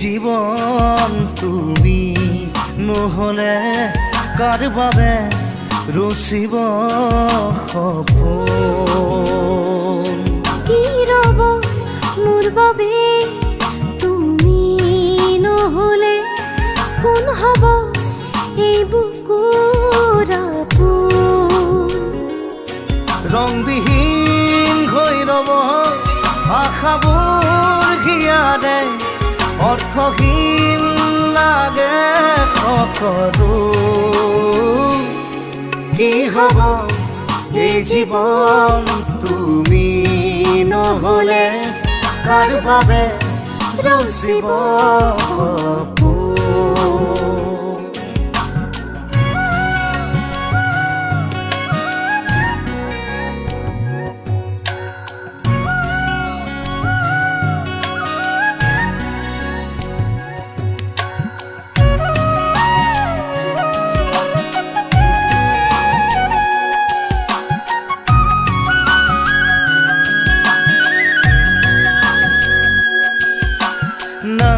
জীৱন তুমি নহ'লে কাৰ বাবে ৰচিব সপোন কি ৰ'ব মোৰ বাবে তুমি নহ'লে কোন হ'ব এই বুকুৰ আপোন ৰংবিহীন হৈ ৰ'ব আশাবোৰ হিয়াৰে অৰ্থহীন লাগে সকলো কি হ'ব এই জীৱন তুমি নহ'লে কাৰ বাবে ৰচিব সপোন na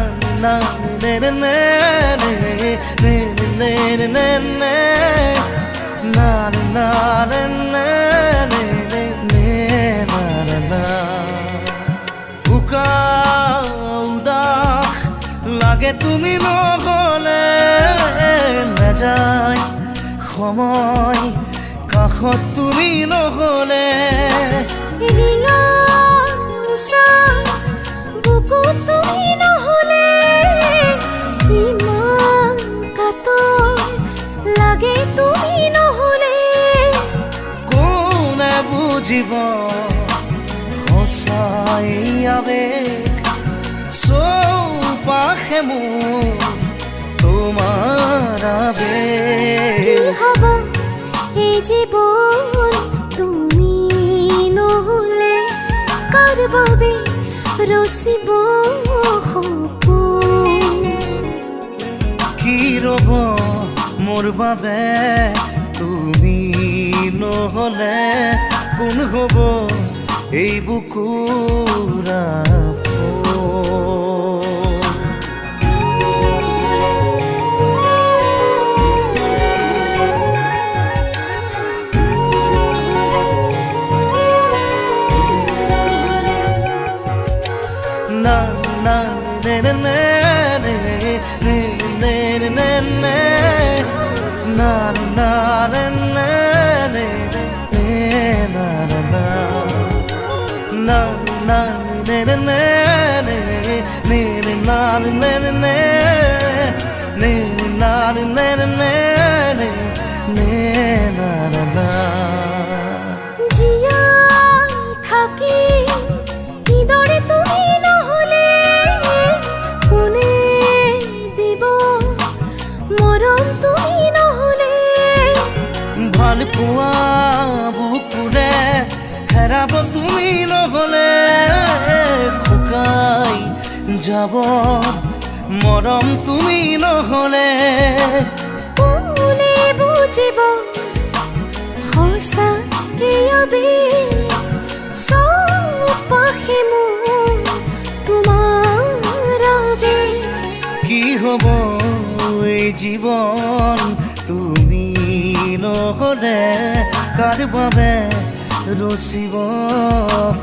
ne ne ne ne ne ne ne ne ne na na na ne ne ne ne na na na uka udah lage tumi নহ'লে নাযায় সময় কাষত তুমি নহ'লে ৰিঙা উষা বুকু তুমি নহ'লে ইমান কাতৰ লাগে তুমি নহ'লে কোনে বুজিব সঁচাই আবেগ চৌপাশে মোৰ তোমাৰ আবেগ কি হ'ব এই জীৱন তুমি নহ'লে কাৰ বাবে ৰচিব সপোন কি ৰ'ব মোৰ বাবে তুমি নহ'লে কোন হ'ব এই বুকুৰ na na ne ne ne ne ne ne ne ne ne na na ne ne ne ne na na na na na ne ne ne ne ne na ne ne ne ne na ne ne ne ne ne na na na জিয়া থাকি কিদৰে তুমি নহ'লে কোনে দিব মৰম তুমি নহ'লে ভাল পোৱা বুকুৰে হেৰাব তুমি নহ'লে শুকাই যাব মৰম তুমি নহ'লে কোনে বুজিব সঁচা এই আবেগ চৌপাশে মোৰ তোমাৰ আবেগ কি হ'ব এই জীৱন তুমি নহ'লে কাৰ বাবে ৰচিব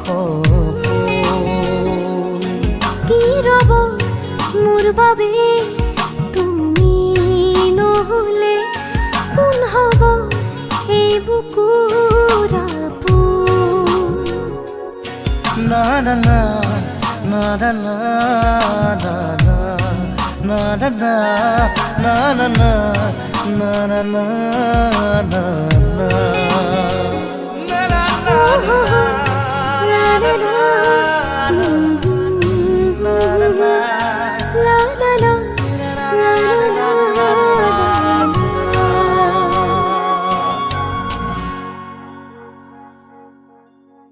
সপোন কি ৰ'ব মোৰ বাবে তুমি নহ'লে কোন হ'ব এই বুকুৰ আপোন na na na na na na na na na na na na na na na na na na la la la